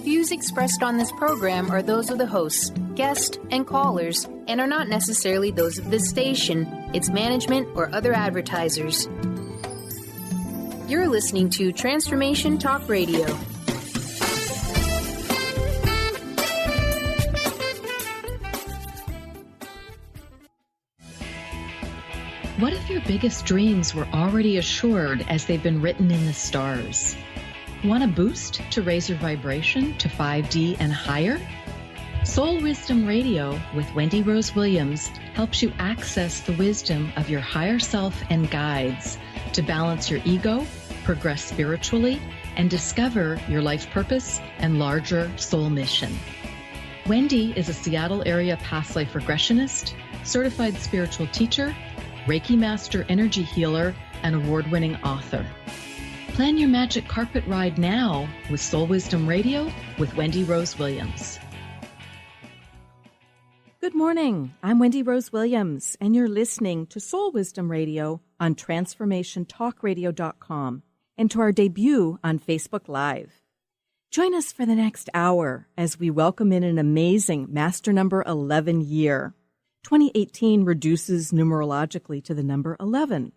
Views expressed on this program are those of the hosts, guests, and callers, and are not necessarily those of this station, its management, or other advertisers. You're listening to Transformation Talk Radio. What if your biggest dreams were already assured as they've been written in the stars? Want a boost to raise your vibration to 5D and higher? Soul Wisdom Radio with Wendy Rose Williams helps you access the wisdom of your higher self and guides to balance your ego, progress spiritually, and discover your life purpose and larger soul mission. Wendy is a Seattle area past life regressionist, certified spiritual teacher, Reiki Master Energy Healer, and award-winning author. Plan your magic carpet ride now with Soul Wisdom Radio with Wendy Rose Williams. Good morning. I'm Wendy Rose Williams, and you're listening to Soul Wisdom Radio on TransformationTalkRadio.com and to our debut on Facebook Live. Join us for the next hour as we welcome in an amazing Master Number 11 year. 2018 reduces numerologically to the number 11.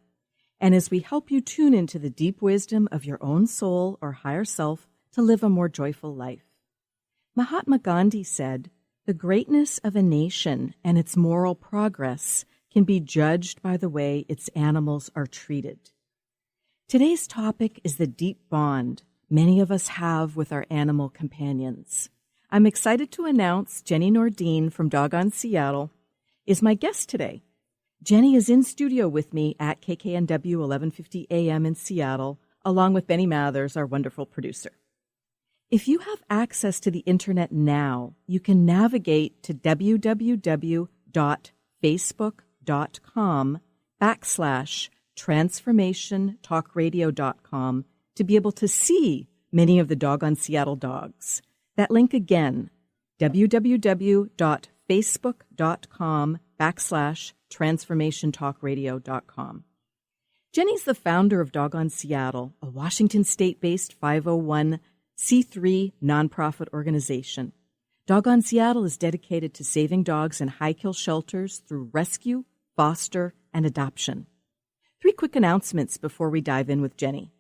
And as we help you tune into the deep wisdom of your own soul or higher self to live a more joyful life. Mahatma Gandhi said, "The greatness of a nation and its moral progress can be judged by the way its animals are treated." Today's topic is the deep bond many of us have with our animal companions. I'm excited to announce Jenny Nordine from Doggone Seattle is my guest today. Jenny is in studio with me at KKNW 1150 AM in Seattle, along with Benny Mathers, our wonderful producer. If you have access to the internet now, you can navigate to www.facebook.com/transformationtalkradio.com to be able to see many of the Doggone Seattle dogs. That link again, www.facebook.com/transformationtalkradio.com. Jenny's the founder of Doggone Seattle, a Washington state-based 501c3 nonprofit organization. Doggone Seattle is dedicated to saving dogs in high-kill shelters through rescue, foster, and adoption. 3 quick announcements before we dive in with Jenny.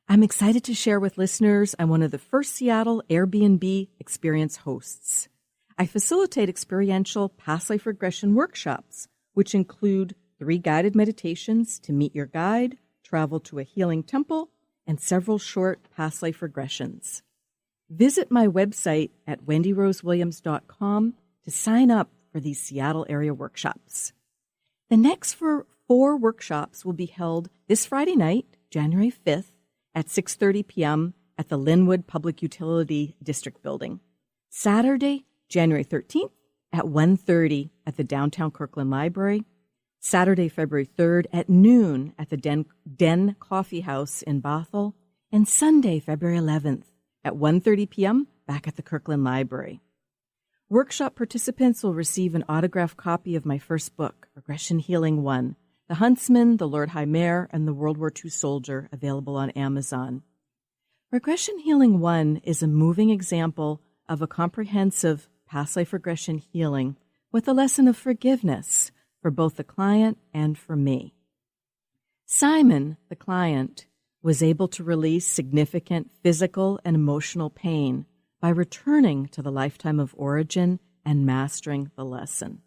I'm excited to share with listeners I'm one of the first Seattle Airbnb experience hosts. I facilitate experiential past life regression workshops, which include 3 guided meditations to meet your guide, travel to a healing temple, and several short past life regressions. Visit my website at wendyrosewilliams.com to sign up for these Seattle area workshops. The next 4 workshops will be held this Friday night, January 5th, at 6:30 p.m. at the Linwood Public Utility District Building. Saturday, January 13th at 1:30 at the Downtown Kirkland Library. Saturday, February 3rd at noon at the Den Coffee House in Bothell. And Sunday, February 11th at 1:30 p.m. back at the Kirkland Library. Workshop participants will receive an autographed copy of my first book, Regression Healing 1, The Huntsman, the Lord High Mayor, and the World War II Soldier, available on Amazon. Regression Healing 1 is a moving example of a comprehensive past life regression healing with a lesson of forgiveness for both the client and for me. Simon, the client, was able to release significant physical and emotional pain by returning to the lifetime of origin and mastering the lesson.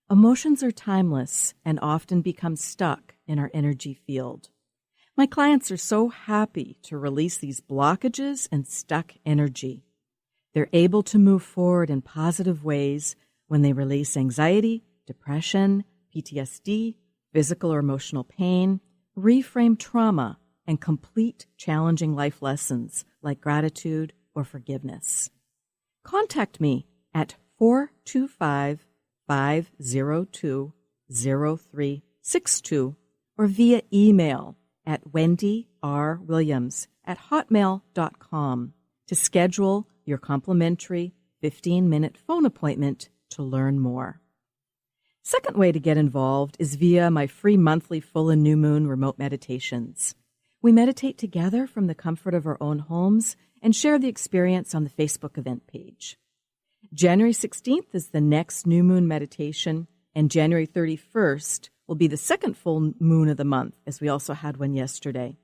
Emotions are timeless and often become stuck in our energy field. My clients are so happy to release these blockages and stuck energy. They're able to move forward in positive ways when they release anxiety, depression, PTSD, physical or emotional pain, reframe trauma, and complete challenging life lessons like gratitude or forgiveness. Contact me at 425-502-0362 or via email at wendyrwilliams@hotmail.com to schedule your complimentary 15-minute phone appointment to learn more. Second way to get involved is via my free monthly full and new moon remote meditations. We meditate together from the comfort of our own homes and share the experience on the Facebook event page. January 16th is the next new moon meditation, and January 31st will be the second full moon of the month, as we also had one yesterday.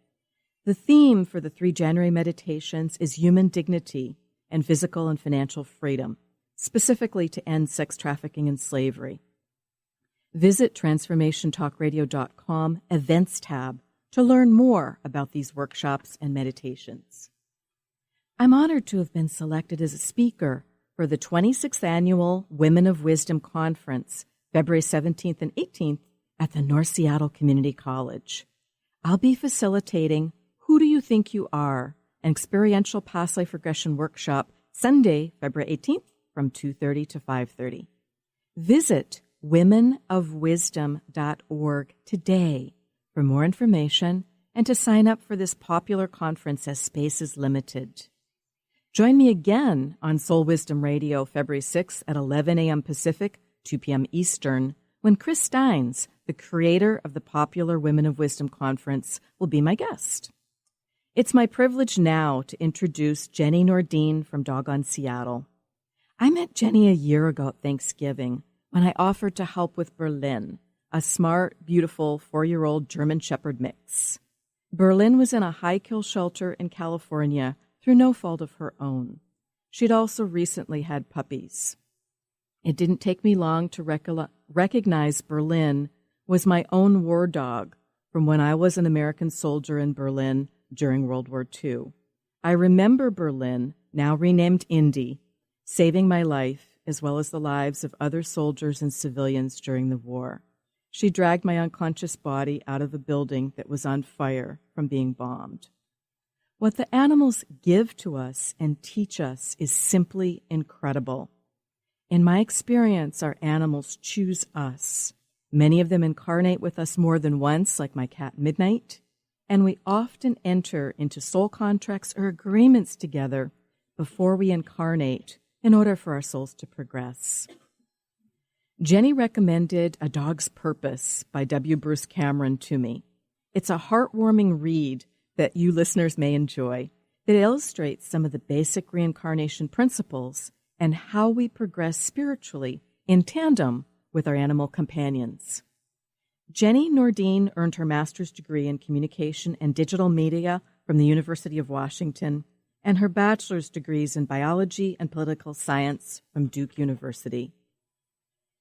The theme for the 3 January meditations is human dignity and physical and financial freedom, specifically to end sex trafficking and slavery. Visit transformationtalkradio.com events tab to learn more about these workshops and meditations. I'm honored to have been selected as a speaker for the 26th Annual Women of Wisdom Conference, February 17th and 18th at the North Seattle Community College. I'll be facilitating Who Do You Think You Are? An experiential past life regression workshop Sunday, February 18th from 2:30 to 5:30. Visit womenofwisdom.org today for more information and to sign up for this popular conference as space is limited. Join me again on Soul Wisdom Radio February 6th at 11 a.m. Pacific, 2 p.m. Eastern, when Chris Steins, the creator of the popular Women of Wisdom Conference, will be my guest. It's my privilege now to introduce Jenny Nordine from Doggone Seattle. I met Jenny a year ago at Thanksgiving when I offered to help with Berlin, a smart, beautiful 4-year-old German Shepherd mix. Berlin was in a high-kill shelter in California through no fault of her own. She'd also recently had puppies. It didn't take me long to recognize Berlin was my own war dog from when I was an American soldier in Berlin during World War II. I remember Berlin, now renamed Indy, saving my life as well as the lives of other soldiers and civilians during the war. She dragged my unconscious body out of a building that was on fire from being bombed. What the animals give to us and teach us is simply incredible. In my experience, our animals choose us. Many of them incarnate with us more than once, like my cat Midnight, and we often enter into soul contracts or agreements together before we incarnate in order for our souls to progress. Jenny recommended A Dog's Purpose by W. Bruce Cameron to me. It's a heartwarming read that you listeners may enjoy that illustrates some of the basic reincarnation principles and how we progress spiritually in tandem with our animal companions. Jenny Nordine earned her master's degree in communication and digital media from the University of Washington and her bachelor's degrees in biology and political science from Duke University.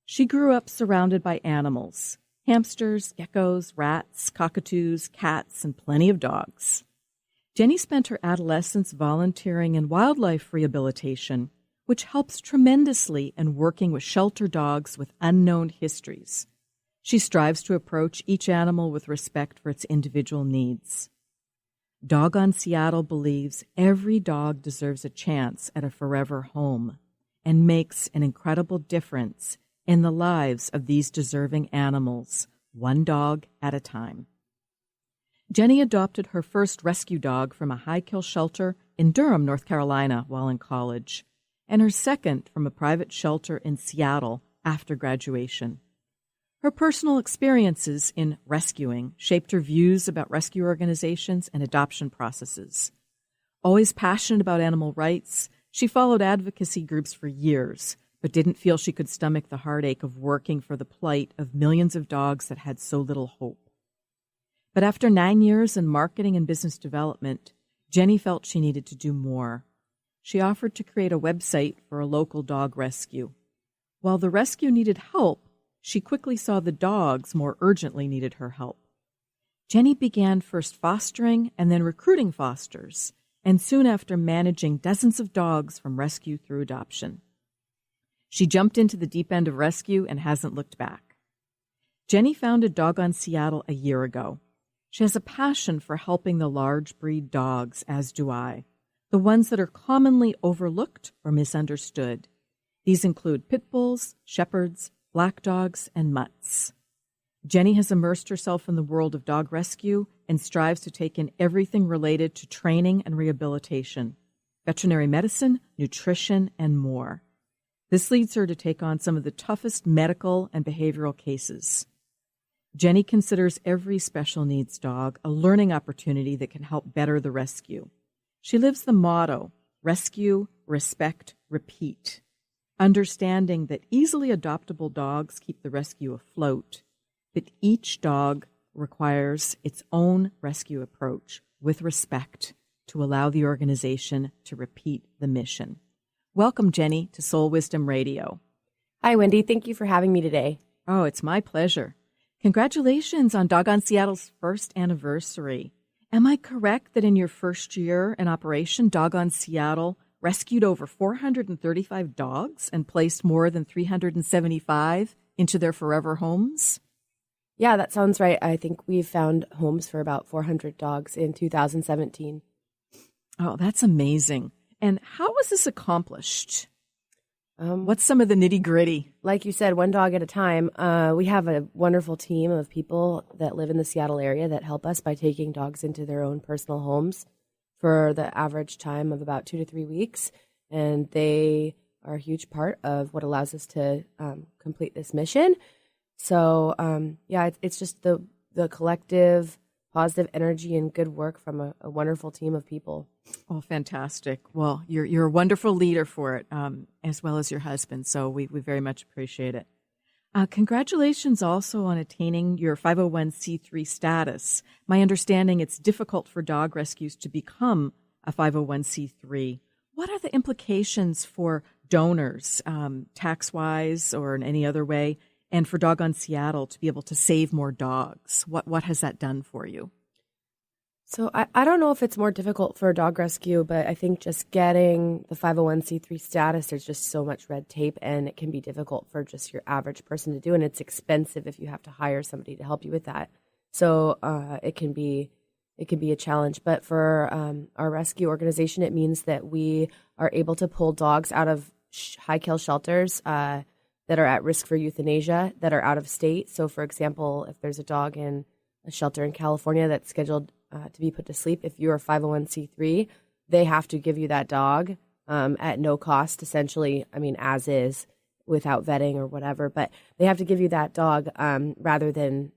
She grew up surrounded by animals, hamsters, geckos, rats, cockatoos, cats, and plenty of dogs. Jenny spent her adolescence volunteering in wildlife rehabilitation, which helps tremendously in working with shelter dogs with unknown histories. She strives to approach each animal with respect for its individual needs. Doggone Seattle believes every dog deserves a chance at a forever home and makes an incredible difference in the lives of these deserving animals, one dog at a time. Jenny adopted her first rescue dog from a high-kill shelter in Durham, North Carolina, while in college, and her second from a private shelter in Seattle after graduation. Her personal experiences in rescuing shaped her views about rescue organizations and adoption processes. Always passionate about animal rights, she followed advocacy groups for years, but didn't feel she could stomach the heartache of working for the plight of millions of dogs that had so little hope. But after 9 years in marketing and business development, Jenny felt she needed to do more. She offered to create a website for a local dog rescue. While the rescue needed help, she quickly saw the dogs more urgently needed her help. Jenny began first fostering and then recruiting fosters, and soon after managing dozens of dogs from rescue through adoption. She jumped into the deep end of rescue and hasn't looked back. Jenny founded Doggone Seattle a year ago. She has a passion for helping the large breed dogs, as do I, the ones that are commonly overlooked or misunderstood. These include pit bulls, shepherds, black dogs, and mutts. Jenny has immersed herself in the world of dog rescue and strives to take in everything related to training and rehabilitation, veterinary medicine, nutrition, and more. This leads her to take on some of the toughest medical and behavioral cases. Jenny considers every special needs dog a learning opportunity that can help better the rescue. She lives the motto, rescue, respect, repeat, understanding that easily adoptable dogs keep the rescue afloat, but each dog requires its own rescue approach with respect to allow the organization to repeat the mission. Welcome, Jenny, to Soul Wisdom Radio. Hi, Wendy. Thank you for having me today. Oh, it's my pleasure. Congratulations on Doggone Seattle's first anniversary. Am I correct that in your first year in operation, Doggone Seattle rescued over 435 dogs and placed more than 375 into their forever homes? Yeah, that sounds right. I think we've found homes for about 400 dogs in 2017. Oh, that's amazing. And how was this accomplished? What's some of the nitty-gritty? Like you said, one dog at a time. We have a wonderful team of people that live in the Seattle area that help us by taking dogs into their own personal homes for the average time of about 2 to 3 weeks. And they are a huge part of what allows us to complete this mission. So, it's just the collective positive energy and good work from a wonderful team of people. Oh, fantastic. Well, you're a wonderful leader for it, as well as your husband, so we very much appreciate it. Congratulations also on attaining your 501c3 status. My understanding it's difficult for dog rescues to become a 501c3. What are the implications for donors, tax-wise or in any other way, and for Doggone Seattle to be able to save more dogs? What has that done for you? So I don't know if it's more difficult for a dog rescue, but I think just getting the 501c3 status, there's just so much red tape, and it can be difficult for just your average person to do, and it's expensive if you have to hire somebody to help you with that. So it can be a challenge. But for our rescue organization, it means that we are able to pull dogs out of high-kill shelters that are at risk for euthanasia that are out of state. So, for example, if there's a dog in a shelter in California that's scheduled to be put to sleep, if you're a 501c3, they have to give you that dog at no cost, essentially, as is, without vetting or whatever. But they have to give you that dog rather than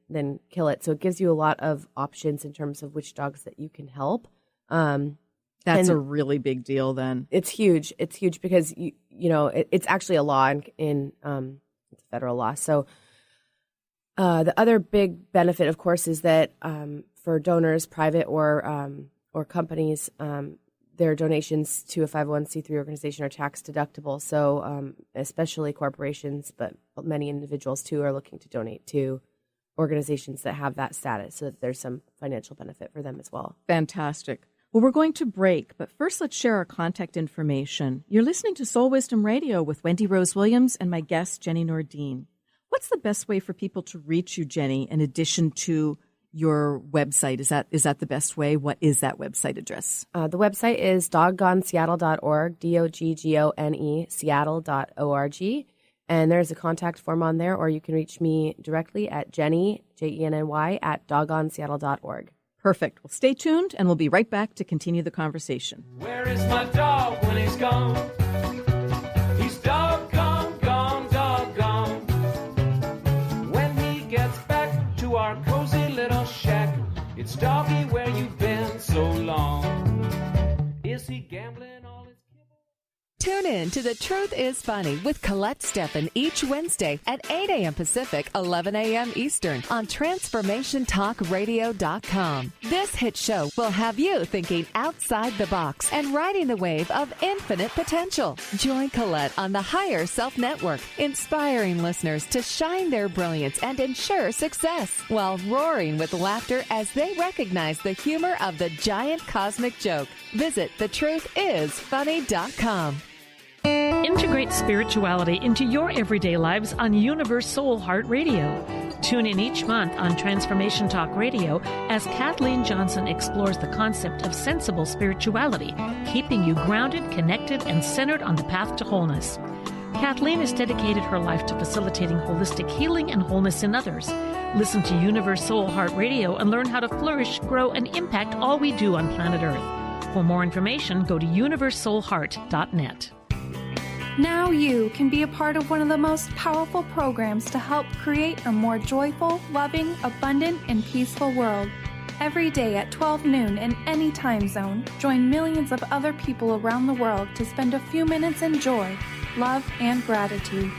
kill it. So it gives you a lot of options in terms of which dogs that you can help. That's a really big deal then. It's huge. It's huge because, it's actually a law in it's a federal law. So the other big benefit, of course, is that for donors, private or companies, their donations to a 501c3 organization are tax deductible. So especially corporations, but many individuals too are looking to donate to organizations that have that status so that there's some financial benefit for them as well. Fantastic. Well, we're going to break, but first let's share our contact information. You're listening to Soul Wisdom Radio with Wendy Rose Williams and my guest, Jenny Nordine. What's the best way for people to reach you, Jenny, in addition to your website? Is that the best way? What is that website address? The website is doggoneseattle.org, DOGGONE, Seattle.org. And there's a contact form on there, or you can reach me directly at Jenny, Jenny, at doggoneseattle.org. Perfect. Well, stay tuned, and we'll be right back to continue the conversation. Where is my dog when he's gone? He's doggone, gone, doggone. When he gets back to our cozy little shack, it's doggy, where you've been so long. Is he gambling all his... Tune in to The Truth is Funny with Colette Steffen each Wednesday at 8 a.m. Pacific, 11 a.m. Eastern on TransformationTalkRadio.com. This hit show will have you thinking outside the box and riding the wave of infinite potential. Join Colette on the Higher Self Network, inspiring listeners to shine their brilliance and ensure success while roaring with laughter as they recognize the humor of the giant cosmic joke. Visit thetruthисfunny.com. Integrate spirituality into your everyday lives on Universe Soul Heart Radio. Tune in each month on Transformation Talk Radio as Kathleen Johnson explores the concept of sensible spirituality, keeping you grounded, connected, and centered on the path to wholeness. Kathleen has dedicated her life to facilitating holistic healing and wholeness in others. Listen to Universe Soul Heart Radio and learn how to flourish, grow, and impact all we do on planet Earth. For more information, go to universesoulheart.net. Now you can be a part of one of the most powerful programs to help create a more joyful, loving, abundant, and peaceful world. Every day at 12 noon in any time zone, join millions of other people around the world to spend a few minutes in joy, love, and gratitude.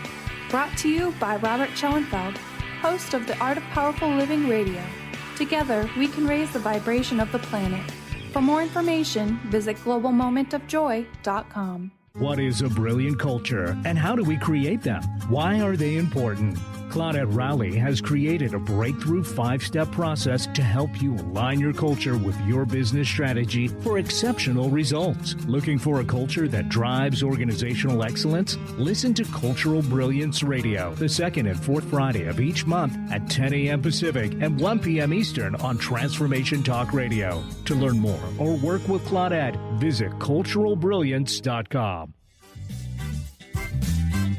Brought to you by Robert Schoenfeld, host of the Art of Powerful Living Radio. Together, we can raise the vibration of the planet. For more information, visit globalmomentofjoy.com. What is a brilliant culture, and how do we create them? Why are they important? Claudette Rowley has created a breakthrough 5-step process to help you align your culture with your business strategy for exceptional results. Looking for a culture that drives organizational excellence? Listen to Cultural Brilliance Radio, the second and fourth Friday of each month at 10 a.m. Pacific and 1 p.m. Eastern on Transformation Talk Radio. To learn more or work with Claudette, visit culturalbrilliance.com.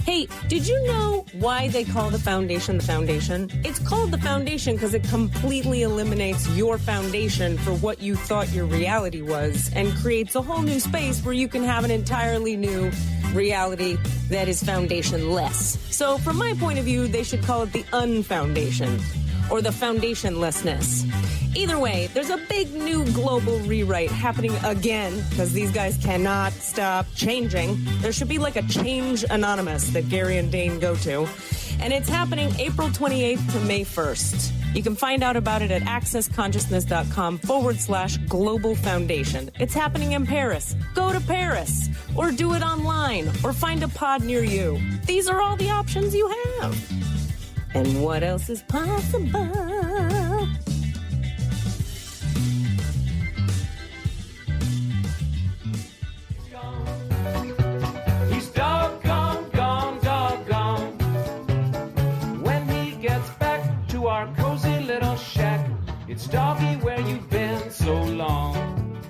Hey, did you know why they call the foundation the foundation? It's called the foundation because it completely eliminates your foundation for what you thought your reality was and creates a whole new space where you can have an entirely new reality that is foundationless. So from my point of view, they should call it the unfoundation or the foundationlessness. Either way, there's a big new global rewrite happening again because these guys cannot stop changing. There should be like a Change Anonymous that Gary and Dane go to. And it's happening April 28th to May 1st. You can find out about it at accessconsciousness.com/global foundation. It's happening in Paris. Go to Paris or do it online or find a pod near you. These are all the options you have. And what else is possible? He's doggone, gone, doggone. When he gets back to our cozy little shack, it's doggy where you've been so long.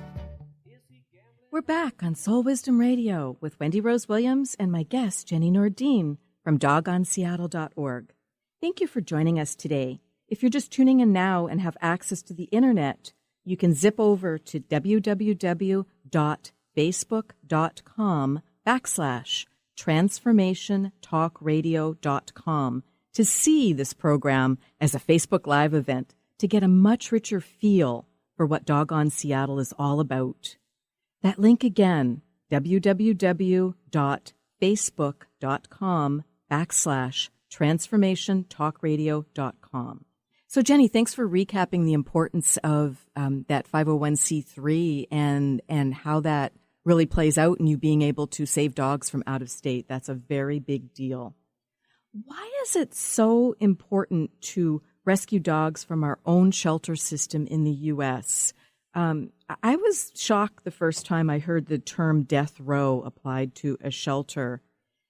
We're back on Soul Wisdom Radio with Wendy Rose Williams and my guest, Jenny Nordine from dogonseattle.org. Thank you for joining us today. If you're just tuning in now and have access to the internet, you can zip over to www.facebook.com/transformationtalkradio.com to see this program as a Facebook Live event to get a much richer feel for what Doggone Seattle is all about. That link again, www.facebook.com/transformationtalkradio.com. So, Jenny, thanks for recapping the importance of that 501c3 and how that really plays out in you being able to save dogs from out of state. That's a very big deal. Why is it so important to rescue dogs from our own shelter system in the U.S.? I was shocked the first time I heard the term death row applied to a shelter,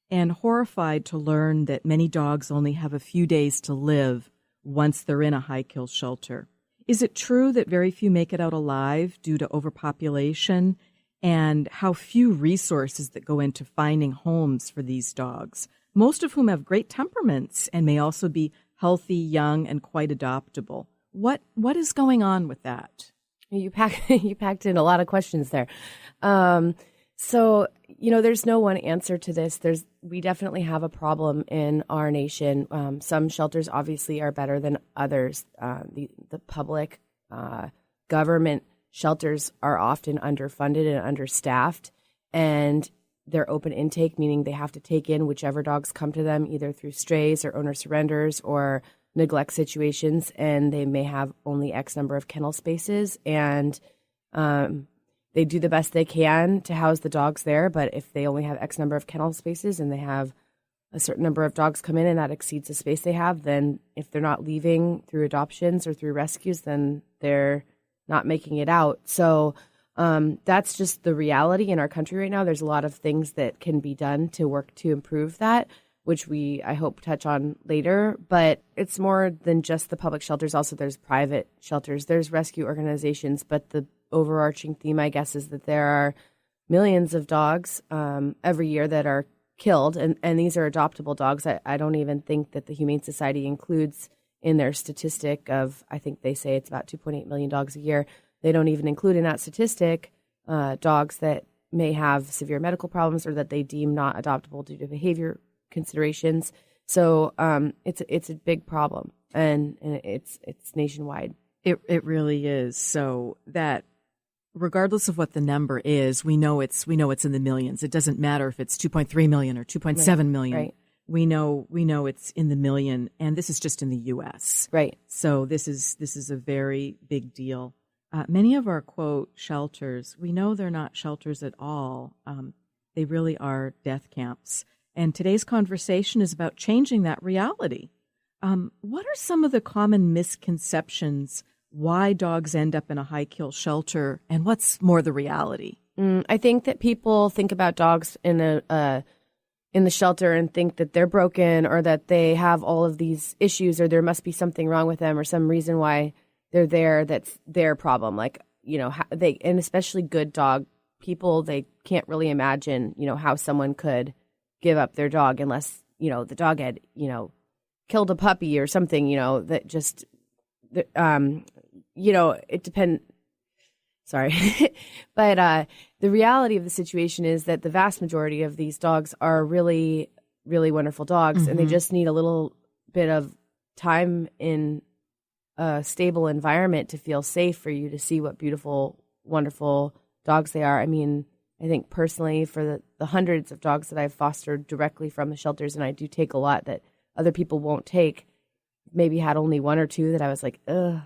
and horrified to learn that many dogs only have a few days to live once they're in a high-kill shelter. Is it true that very few make it out alive due to overpopulation, and how few resources that go into finding homes for these dogs, most of whom have great temperaments and may also be healthy, young, and quite adoptable? What is going on with that? You packed in a lot of questions there. So, there's no one answer to this. We definitely have a problem in our nation. Some shelters obviously are better than others. The public government shelters are often underfunded and understaffed, and they're open intake, meaning they have to take in whichever dogs come to them, either through strays or owner surrenders or neglect situations, and they may have only X number of kennel spaces, and they do the best they can to house the dogs there. But if they only have X number of kennel spaces and they have a certain number of dogs come in and that exceeds the space they have, then if they're not leaving through adoptions or through rescues, then they're not making it out. So that's just the reality in our country right now. There's a lot of things that can be done to work to improve that, which I hope, touch on later. But it's more than just the public shelters. Also, there's private shelters. There's rescue organizations. But the overarching theme, I guess, is that there are millions of dogs every year that are killed. And these are adoptable dogs. I don't even think that the Humane Society includes in their statistic of, I think they say it's about 2.8 million dogs a year. They don't even include in that statistic dogs that may have severe medical problems or that they deem not adoptable due to behavior considerations. So it's a big problem, and it's nationwide. It really is. So that regardless of what the number is, we know it's in the millions. It doesn't matter if it's 2.3 million or 2.7 million. Right. We know it's in the million, and this is just in the U.S. Right. So this is a very big deal. Many of our quote shelters, we know they're not shelters at all. They really are death camps. And today's conversation is about changing that reality. What are some of the common misconceptions why dogs end up in a high kill shelter, and what's more the reality? I think that people think about dogs in the shelter and think that they're broken or that they have all of these issues or there must be something wrong with them or some reason why they're there that's their problem. Like, and especially good dog people, they can't really imagine, how someone could give up their dog unless, the dog had, killed a puppy or something, that just, it depends. Sorry. But the reality of the situation is that the vast majority of these dogs are really, really wonderful dogs, and they just need a little bit of time in a stable environment to feel safe for you to see what beautiful, wonderful dogs they are. I mean, I think personally for the hundreds of dogs that I've fostered directly from the shelters, and I do take a lot that other people won't take, maybe had only one or two that I was like, ugh,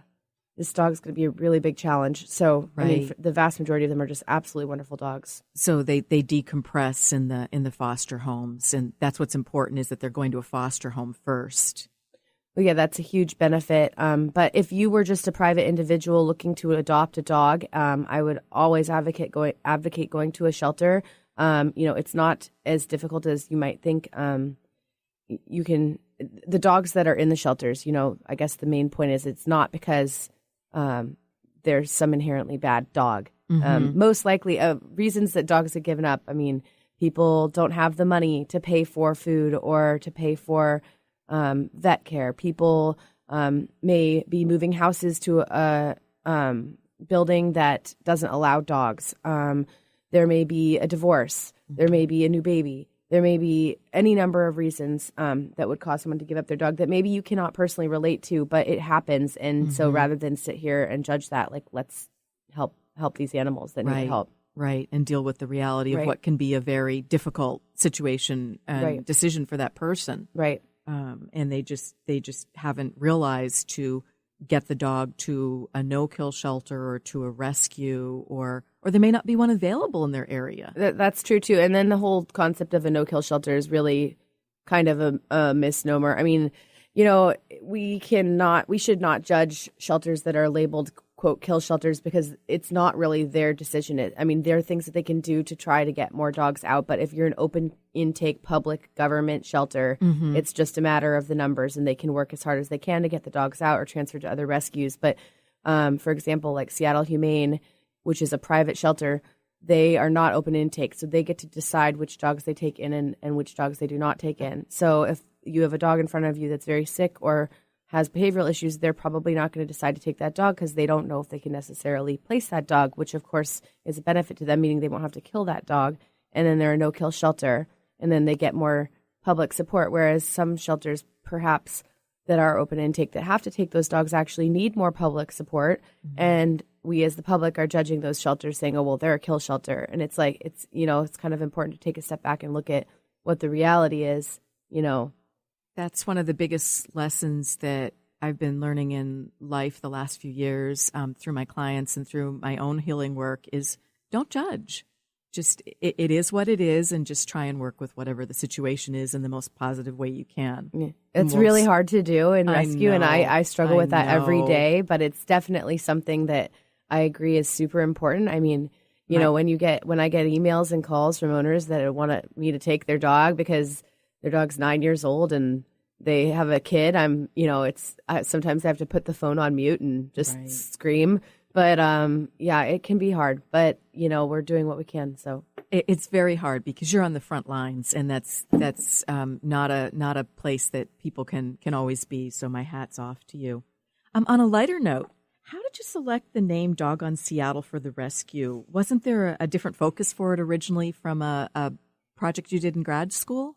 this dog's going to be a really big challenge. So, right. I mean, the vast majority of them are just absolutely wonderful dogs. So they decompress in the foster homes, and that's what's important is that they're going to a foster home first. Well, yeah, that's a huge benefit. But if you were just a private individual looking to adopt a dog, I would always advocate going to a shelter. It's not as difficult as you might think. The dogs that are in the shelters, I guess the main point is it's not because there's some inherently bad dog. Most likely, reasons that dogs have given up. I mean, people don't have the money to pay for food or to pay for vet care. People may be moving houses to a building that doesn't allow dogs. There may be a divorce. There may be a new baby. There may be any number of reasons that would cause someone to give up their dog that maybe you cannot personally relate to, but it happens. And so rather than sit here and judge that, like, let's help these animals that need help. Right, and deal with the reality of what can be a very difficult situation and decision for that person. Right. And they just haven't realized to get the dog to a no-kill shelter or to a rescue, or there may not be one available in their area. That's true, too. And then the whole concept of a no-kill shelter is really kind of a misnomer. I mean, we should not judge shelters that are labeled, quote, kill shelters, because it's not really their decision. There are things that they can do to try to get more dogs out. But if you're an open intake public government shelter, it's just a matter of the numbers, and they can work as hard as they can to get the dogs out or transferred to other rescues. But for example, like Seattle Humane, which is a private shelter, they are not open intake. So they get to decide which dogs they take in and which dogs they do not take in. So if you have a dog in front of you that's very sick or has behavioral issues, they're probably not going to decide to take that dog because they don't know if they can necessarily place that dog, which of course is a benefit to them, meaning they won't have to kill that dog. And then they're a no-kill shelter, and then they get more public support, whereas some shelters perhaps that are open intake that have to take those dogs actually need more public support. And we as the public are judging those shelters saying, oh, well, they're a kill shelter. And it's like, it's kind of important to take a step back and look at what the reality is, That's one of the biggest lessons that I've been learning in life the last few years through my clients and through my own healing work is don't judge. Just it is what it is, and just try and work with whatever the situation is in the most positive way you can. Yeah. It's really hard to do in rescue, and I struggle with that every day, but it's definitely something that I agree is super important. I mean, when I get emails and calls from owners that want me to take their dog because their dog's 9 years old and they have a kid, sometimes I have to put the phone on mute and just scream. But it can be hard. But we're doing what we can. So it's very hard because you're on the front lines, and that's not a place that people can always be. So my hat's off to you. On a lighter note, how did did you select the name Doggone Seattle for the rescue? Wasn't there a different focus for it originally from a project you did in grad school?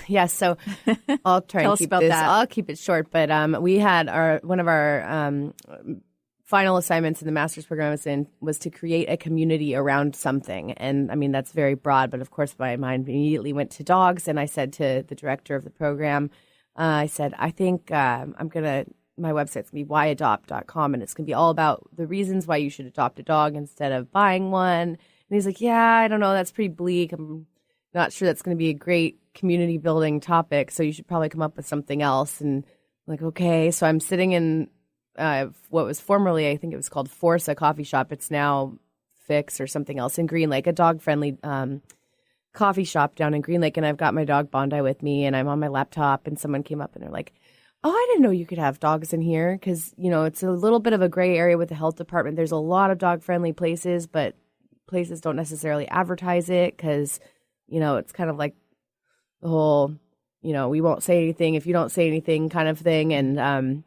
Yes. So I'll try and keep this. I'll keep it short. But we had one of our final assignments in the master's program was to create a community around something. And I mean, that's very broad. But of course, my mind immediately went to dogs. And I said to the director of the program, I said, I think my website's going to be whyadopt.com. And it's going to be all about the reasons why you should adopt a dog instead of buying one. And he's like, yeah, I don't know. That's pretty bleak. I'm not sure that's going to be a great community building topic, so you should probably come up with something else. And I'm like, okay. So I'm sitting in what was formerly, I think it was called Forza Coffee Shop. It's now Fix or something else in Green Lake, a dog-friendly coffee shop down in Green Lake. And I've got my dog Bondi with me, and I'm on my laptop, and someone came up and they're like, oh, I didn't know you could have dogs in here, because, you know, it's a little bit of a gray area with the health department. There's a lot of dog-friendly places, but places don't necessarily advertise it because, you know, it's kind of like the whole, you know, we won't say anything if you don't say anything kind of thing. And I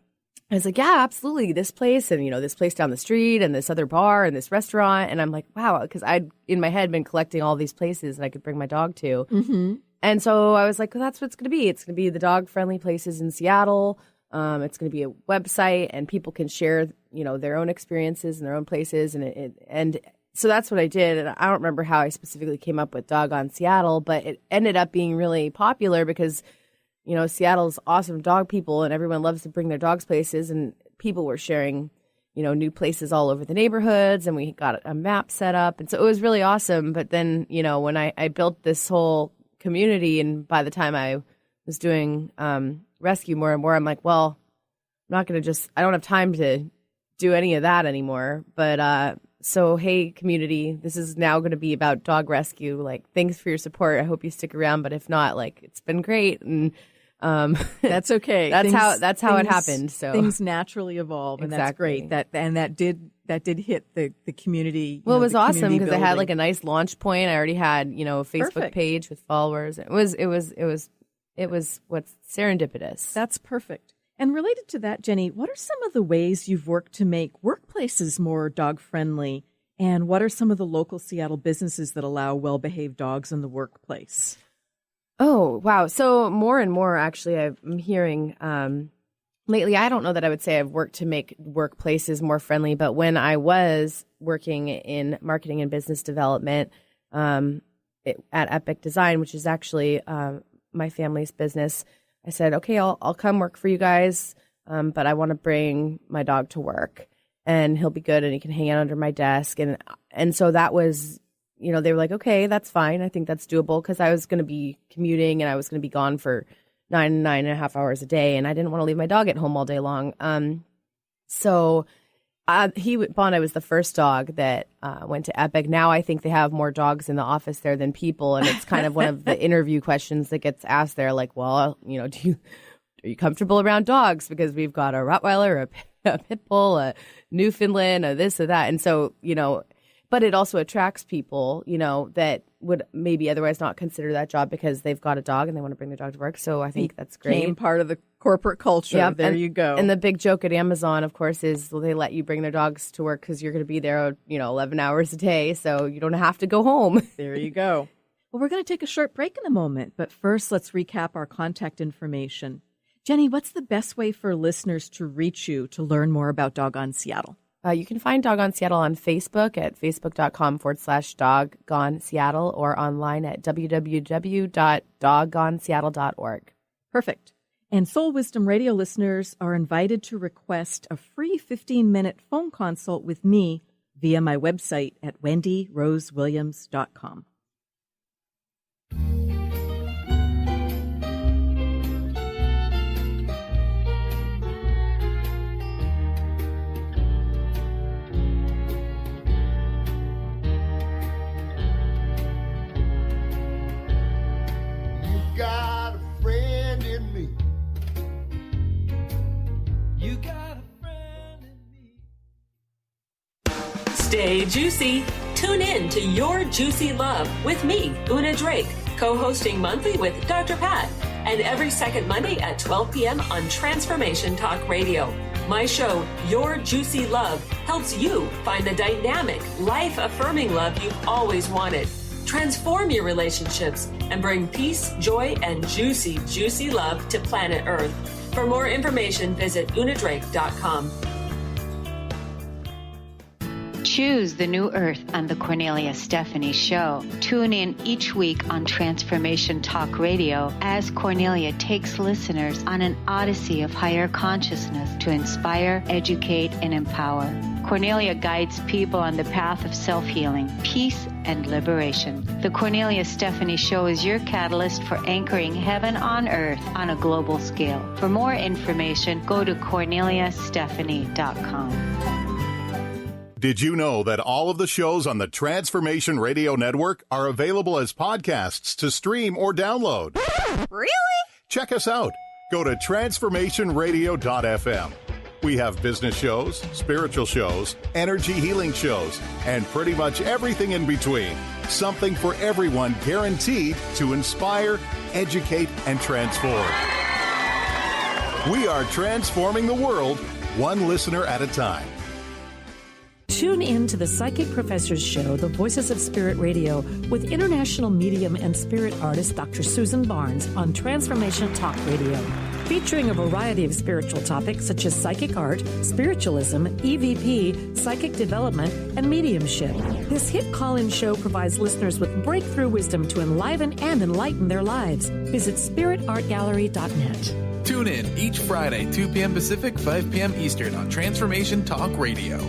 was like, yeah, absolutely. This place and, you know, this place down the street and this other bar and this restaurant. And I'm like, wow, because I'd in my head been collecting all these places that I could bring my dog to. Mm-hmm. And so I was like, well, that's what it's going to be. It's going to be the dog-friendly places in Seattle. It's going to be a website, and people can share, you know, their own experiences and their own places. And so that's what I did. And I don't remember how I specifically came up with Doggone Seattle, but it ended up being really popular because, you know, Seattle's awesome dog people, and everyone loves to bring their dogs places. And people were sharing, you know, new places all over the neighborhoods, and we got a map set up. And so it was really awesome. But then, you know, when I built this whole community, and by the time I was doing rescue more and more, I'm like, well, I'm not going to I don't have time to do any of that anymore. But so, hey, community, this is now going to be about dog rescue. Like, thanks for your support. I hope you stick around. But if not, like, it's been great. And that's okay. That's how it happened. So things naturally evolve, and exactly. That's great. That did hit the community. Well, it was awesome because I had like a nice launch point. I already had, you know, a Facebook page with followers. It was what's serendipitous. That's perfect. And related to that, Jenny, what are some of the ways you've worked to make workplaces more dog friendly? And what are some of the local Seattle businesses that allow well-behaved dogs in the workplace? Oh, wow. So more and more, actually, I'm hearing lately, I don't know that I would say I've worked to make workplaces more friendly, but when I was working in marketing and business development at Epic Design, which is actually my family's business, I said, okay, I'll come work for you guys, but I want to bring my dog to work, and he'll be good, and he can hang out under my desk. And so that was, you know, they were like, okay, that's fine. I think that's doable, because I was going to be commuting, and I was going to be gone for 9.5 hours a day, and I didn't want to leave my dog at home all day long. So Bondi was the first dog that went to Epic. Now I think they have more dogs in the office there than people, and it's kind of one of the interview questions that gets asked there, like, well, you know, are you comfortable around dogs? Because we've got a Rottweiler, a Pit Bull, a Newfoundland, a this or that. And so, you know, but it also attracts people, you know, that would maybe otherwise not consider that job because they've got a dog and they want to bring their dog to work. So I think that's great. Became part of the corporate culture. Yeah, there you go. And the big joke at Amazon, of course, is they let you bring their dogs to work because you're going to be there, you know, 11 hours a day. So you don't have to go home. There you go. Well, we're going to take a short break in a moment. But first, let's recap our contact information. Jenny, what's the best way for listeners to reach you to learn more about Doggone Seattle? You can find Doggone Seattle on Facebook at facebook.com/Doggone Seattle or online at www.doggoneseattle.org. Perfect. And Soul Wisdom Radio listeners are invited to request a free 15-minute phone consult with me via my website at wendyrosewilliams.com. Got a friend in me. You got a friend in me. Stay juicy. Tune in to Your Juicy Love with me, Una Drake, co-hosting monthly with Dr. Pat, and every second Monday at 12 p.m. on Transformation Talk Radio. My show, Your Juicy Love, helps you find the dynamic, life-affirming love you've always wanted. Transform your relationships and bring peace, joy, and juicy, juicy love to planet Earth. For more information, visit unadrake.com. Choose the new earth on the Cornelia Stephanie Show. Tune in each week on Transformation Talk Radio as Cornelia takes listeners on an odyssey of higher consciousness to inspire, educate, and empower. Cornelia guides people on the path of self-healing, peace, and liberation. The Cornelia Stephanie Show is your catalyst for anchoring heaven on earth on a global scale. For more information, go to corneliastephanie.com. Did you know that all of the shows on the Transformation Radio Network are available as podcasts to stream or download? Really? Check us out. Go to transformationradio.fm. We have business shows, spiritual shows, energy healing shows, and pretty much everything in between. Something for everyone, guaranteed to inspire, educate, and transform. We are transforming the world, one listener at a time. Tune in to the Psychic Professors Show, The Voices of Spirit Radio, with international medium and spirit artist Dr. Susan Barnes on Transformation Talk Radio, featuring a variety of spiritual topics such as psychic art, spiritualism, EVP, psychic development, and mediumship. This hit call-in show provides listeners with breakthrough wisdom to enliven and enlighten their lives. Visit spiritartgallery.net. Tune in each Friday, 2 p.m. Pacific, 5 p.m. Eastern on Transformation Talk Radio.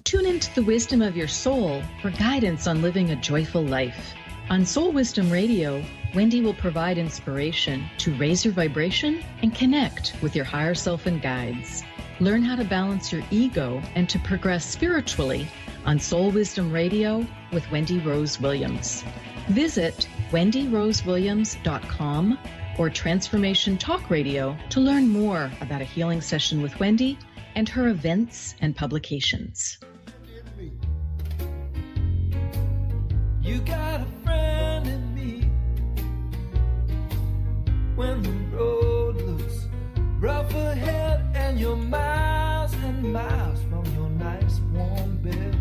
Tune into the wisdom of your soul for guidance on living a joyful life. On Soul Wisdom Radio, Wendy will provide inspiration to raise your vibration and connect with your higher self and guides. Learn how to balance your ego and to progress spiritually on Soul Wisdom Radio with Wendy Rose Williams. Visit wendyrosewilliams.com or Transformation Talk Radio to learn more about a healing session with Wendy and her events and publications. You got a friend in me. When the road looks rough ahead and you're miles and miles from your nice warm bed,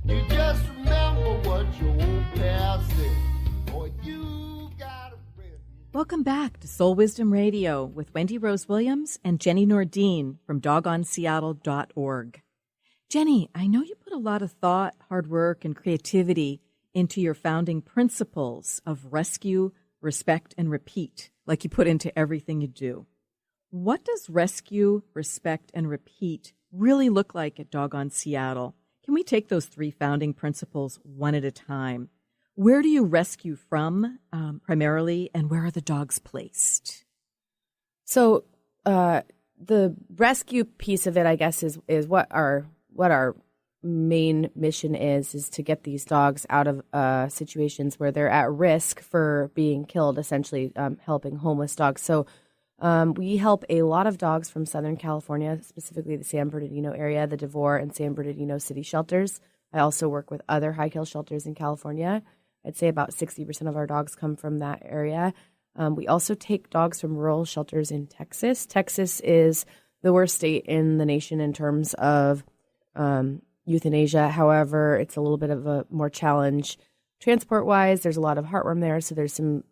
you just remember what your old past said. Boy, you got a friend. Welcome back to Soul Wisdom Radio with Wendy Rose Williams and Jenny Nordine from dogonseattle.org. Jenny, I know you put a lot of thought, hard work, and creativity into your founding principles of rescue, respect, and repeat, like you put into everything you do. What does rescue, respect, and repeat really look like at Doggone Seattle? Can we take those three founding principles one at a time? Where do you rescue from primarily, and where are the dogs placed? So the rescue piece of it, I guess, is what our main mission is to get these dogs out of situations where they're at risk for being killed, essentially helping homeless dogs. So we help a lot of dogs from Southern California, specifically the San Bernardino area, the Devore and San Bernardino city shelters. I also work with other high kill shelters in California. I'd say about 60% of our dogs come from that area. We also take dogs from rural shelters in Texas. Texas is the worst state in the nation in terms of euthanasia. However, it's a little bit of a more challenge transport-wise. There's a lot of heartworm there, so there's some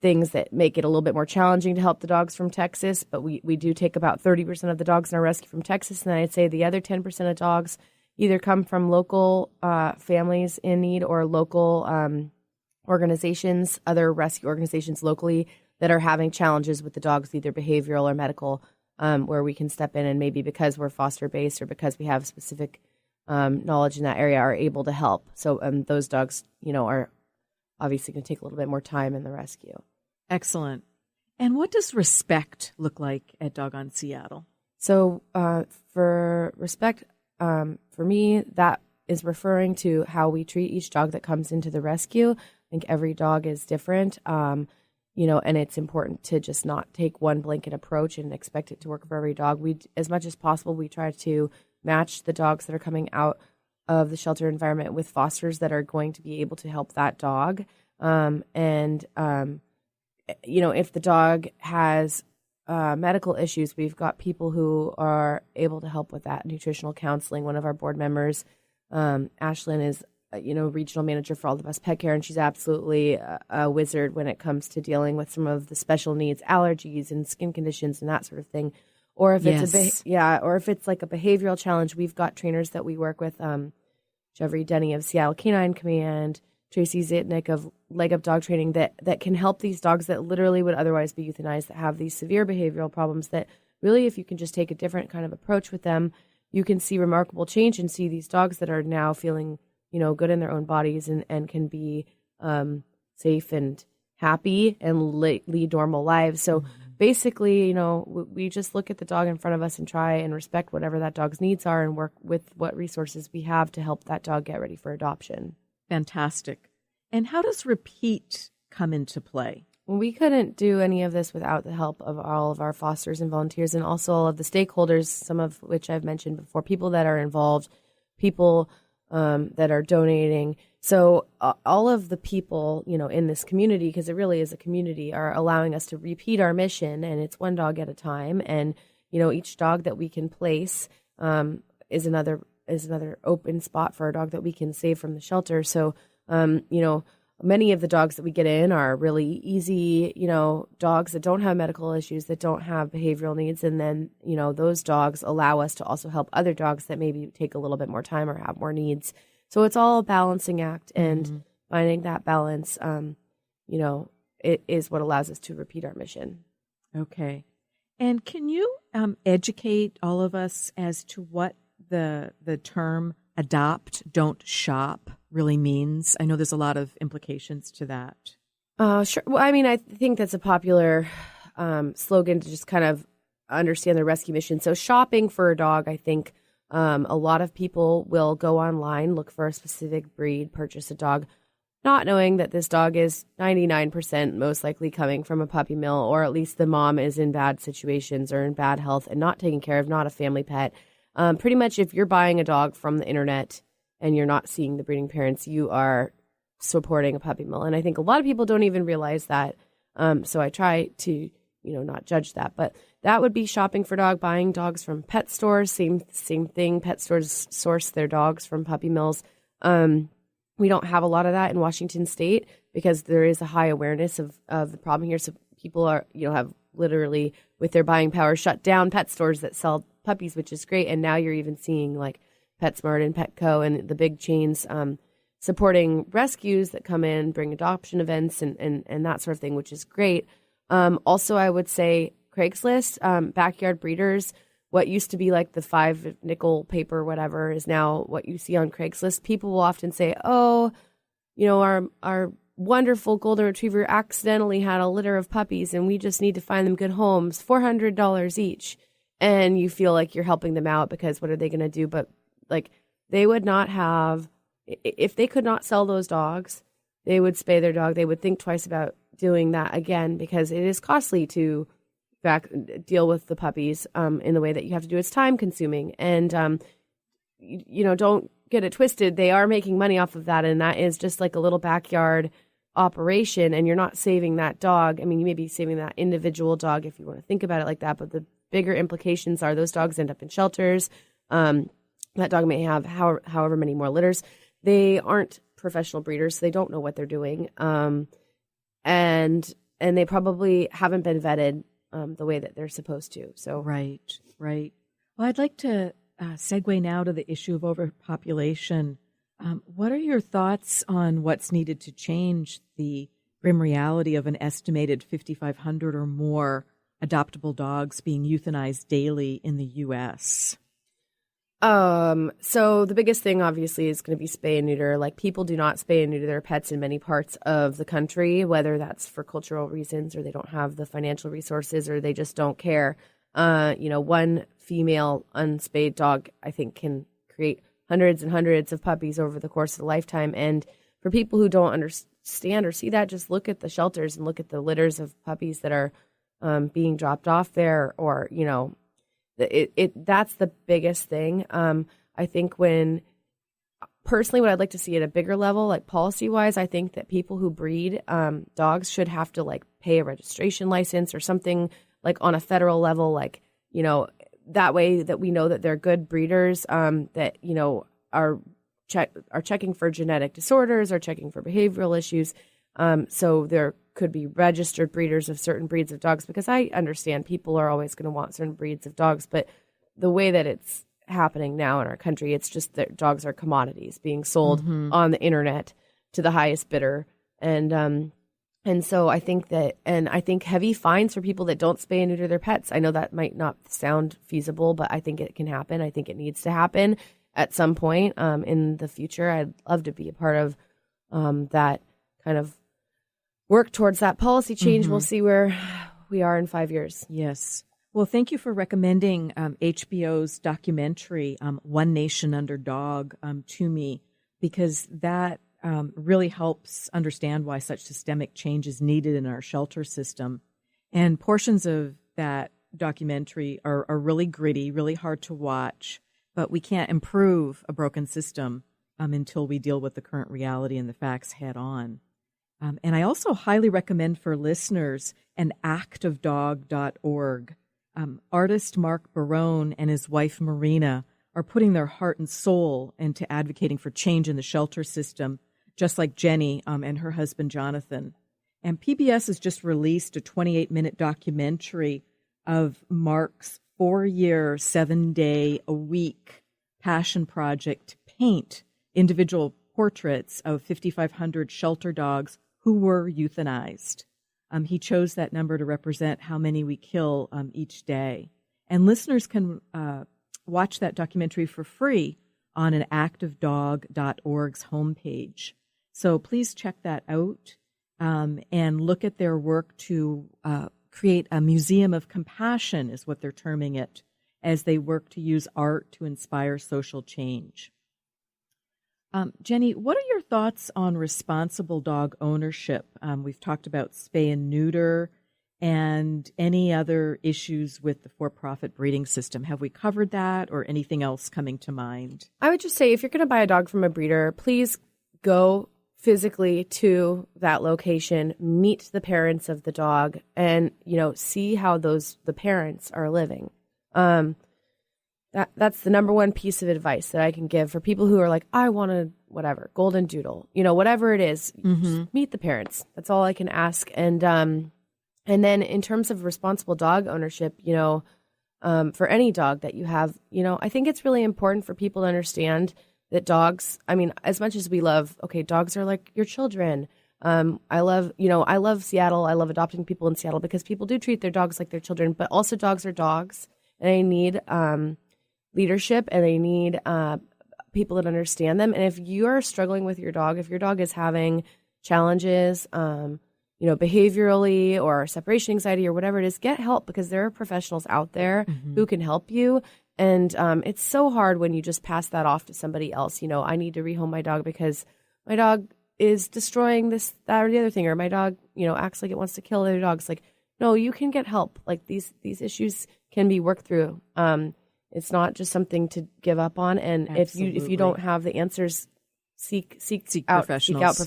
things that make it a little bit more challenging to help the dogs from Texas. But we do take about 30% of the dogs in our rescue from Texas, and then I'd say the other 10% of dogs either come from local families in need or local organizations, other rescue organizations locally that are having challenges with the dogs, either behavioral or medical, where we can step in and maybe because we're foster-based or because we have specific knowledge in that area are able to help. So those dogs, are obviously going to take a little bit more time in the rescue. Excellent. And what does respect look like at Doggone Seattle? So for respect, for me, that is referring to how we treat each dog that comes into the rescue. I think every dog is different. And it's important to just not take one blanket approach and expect it to work for every dog. As much as possible, we try to match the dogs that are coming out of the shelter environment with fosters that are going to be able to help that dog. If the dog has medical issues, we've got people who are able to help with that. Nutritional counseling. One of our board members, Ashlyn, is regional manager for All the Best Pet Care, and she's absolutely a wizard when it comes to dealing with some of the special needs, allergies, and skin conditions, and that sort of thing. Or if or if it's like a behavioral challenge, we've got trainers that we work with. Jeffrey Denny of Seattle Canine Command, Tracy Zitnick of Leg Up Dog Training that can help these dogs that literally would otherwise be euthanized, that have these severe behavioral problems, that really, if you can just take a different kind of approach with them, you can see remarkable change and see these dogs that are now feeling, good in their own bodies and can be safe and happy and lead normal lives. So basically, we just look at the dog in front of us and try and respect whatever that dog's needs are and work with what resources we have to help that dog get ready for adoption. Fantastic. And how does repeat come into play? Well, we couldn't do any of this without the help of all of our fosters and volunteers and also all of the stakeholders, some of which I've mentioned before, people that are involved, people that are donating. So all of the people, in this community, because it really is a community, are allowing us to repeat our mission, and it's one dog at a time. And, each dog that we can place is another open spot for a dog that we can save from the shelter. So, many of the dogs that we get in are really easy, dogs that don't have medical issues, that don't have behavioral needs. And then, those dogs allow us to also help other dogs that maybe take a little bit more time or have more needs. So it's all a balancing act, and finding that balance, it is what allows us to repeat our mission. Okay. And can you educate all of us as to what the term adopt, don't shop really means? I know there's a lot of implications to that. Sure. Well, I think that's a popular slogan to just kind of understand the rescue mission. So shopping for a dog, I think a lot of people will go online, look for a specific breed, purchase a dog, not knowing that this dog is 99% most likely coming from a puppy mill, or at least the mom is in bad situations or in bad health and not taken care of, not a family pet. Pretty much if you're buying a dog from the internet and you're not seeing the breeding parents, you are supporting a puppy mill. And I think a lot of people don't even realize that. So I try to, not judge that. But that would be shopping for dog, buying dogs from pet stores. Same thing. Pet stores source their dogs from puppy mills. We don't have a lot of that in Washington State because there is a high awareness of the problem here. So people are, have literally, with their buying power, shut down pet stores that sell puppies, which is great. And now you're even seeing like PetSmart and Petco and the big chains supporting rescues that come in, bring adoption events and that sort of thing, which is great. Also, I would say Craigslist, backyard breeders, what used to be like the 5-nickel paper, whatever, is now what you see on Craigslist. People will often say, oh, our wonderful golden retriever accidentally had a litter of puppies and we just need to find them good homes, $400 each. And you feel like you're helping them out because what are they going to do? But like they would not have, if they could not sell those dogs, they would spay their dog. They would think twice about doing that again because it is costly to deal with the puppies in the way that you have to do. It's time consuming. And, don't get it twisted. They are making money off of that. And that is just like a little backyard operation. And you're not saving that dog. I mean, you may be saving that individual dog if you want to think about it like that. But the bigger implications are those dogs end up in shelters. That dog may have however many more litters. They aren't professional breeders, so they don't know what they're doing. And they probably haven't been vetted the way that they're supposed to. So Right. Well, I'd like to segue now to the issue of overpopulation. What are your thoughts on what's needed to change the grim reality of an estimated 5,500 or more adoptable dogs being euthanized daily in the U.S.? So the biggest thing obviously is going to be spay and neuter. Like people do not spay and neuter their pets in many parts of the country, whether that's for cultural reasons or they don't have the financial resources or they just don't care. One female unspayed dog, I think, can create hundreds and hundreds of puppies over the course of a lifetime. And for people who don't understand or see that, just look at the shelters and look at the litters of puppies that are being dropped off there or, that's the biggest thing. I think personally, what I'd like to see at a bigger level, like policy wise, I think that people who breed dogs should have to like pay a registration license or something like on a federal level, like, that way that we know that they're good breeders, that, are checking for genetic disorders or checking for behavioral issues. So there could be registered breeders of certain breeds of dogs, because I understand people are always going to want certain breeds of dogs, but the way that it's happening now in our country, it's just that dogs are commodities being sold on the internet to the highest bidder. And so I think heavy fines for people that don't spay and neuter their pets. I know that might not sound feasible, but I think it can happen. I think it needs to happen at some point in the future. I'd love to be a part of that kind of work towards that policy change. We'll see where we are in 5 years. Yes. Well, thank you for recommending HBO's documentary, One Nation Under Dog, to me, because that really helps understand why such systemic change is needed in our shelter system. And portions of that documentary are really gritty, really hard to watch, but we can't improve a broken system until we deal with the current reality and the facts head on. And I also highly recommend for listeners an actofdog.org. Artist Mark Barone and his wife Marina are putting their heart and soul into advocating for change in the shelter system, just like Jenny and her husband Jonathan. And PBS has just released a 28-minute documentary of Mark's 4-year, 7-day-a-week passion project to paint individual portraits of 5,500 shelter dogs who were euthanized. He chose that number to represent how many we kill each day. And listeners can watch that documentary for free on an actofdog.org's homepage. So please check that out and look at their work to create a museum of compassion, is what they're terming it, as they work to use art to inspire social change. Jenny, what are your thoughts on responsible dog ownership? We've talked about spay and neuter and any other issues with the for-profit breeding system. Have we covered that, or anything else coming to mind? I would just say, if you're going to buy a dog from a breeder, please go physically to that location, meet the parents of the dog, and, see how the parents are living. That's the number one piece of advice that I can give for people who are like, I want a golden doodle, whatever it is, just meet the parents. That's all I can ask. And then in terms of responsible dog ownership, for any dog that you have, I think it's really important for people to understand that dogs, as much as we love, dogs are like your children. I love Seattle. I love adopting people in Seattle because people do treat their dogs like their children, but also dogs are dogs, and they need leadership, and they need people that understand them. And if you are struggling with your dog, if your dog is having challenges, behaviorally or separation anxiety or whatever it is, get help, because there are professionals out there who can help you. And it's so hard when you just pass that off to somebody else. I need to rehome my dog because my dog is destroying this, that, or the other thing, or my dog, acts like it wants to kill other dogs. Like, no, you can get help. Like, these issues can be worked through. It's not just something to give up on. And if you don't have the answers, seek out professional help.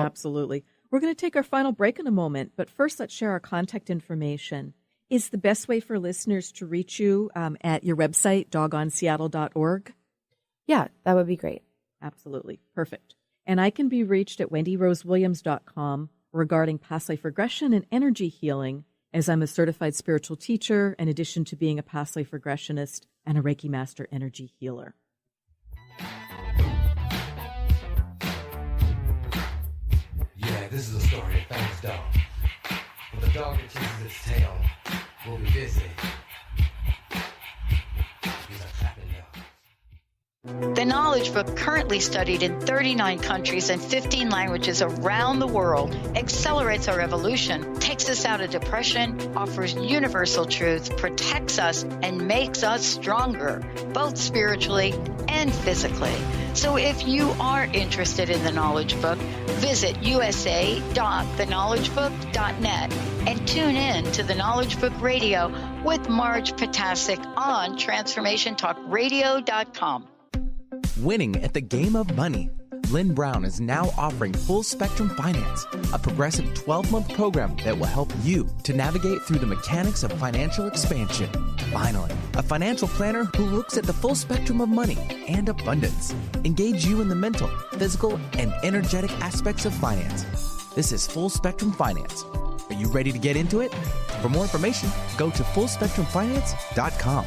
Absolutely. We're going to take our final break in a moment, but first let's share our contact information. Is the best way for listeners to reach you at your website, dogonseattle.org? Yeah, that would be great. Absolutely. Perfect. And I can be reached at wendyrosewilliams.com regarding past life regression and energy healing, as I'm a certified spiritual teacher, in addition to being a past life regressionist and a Reiki master energy healer. Yeah, this is a story of famous dog. But the dog that chases its tail will be busy. These are clapping dogs. The Knowledge Book, currently studied in 39 countries and 15 languages around the world, accelerates our evolution, takes us out of depression, offers universal truth, protects us, and makes us stronger, both spiritually and physically. So if you are interested in the Knowledge Book, visit usa.theknowledgebook.net and tune in to the Knowledge Book Radio with Marge Potasic on TransformationTalkRadio.com. Winning at the game of money. Lynn Brown is now offering Full Spectrum Finance, a progressive 12-month program that will help you to navigate through the mechanics of financial expansion. Finally, a financial planner who looks at the full spectrum of money and abundance. Engage you in the mental, physical, and energetic aspects of finance. This is Full Spectrum Finance. Are you ready to get into it? For more information, go to fullspectrumfinance.com.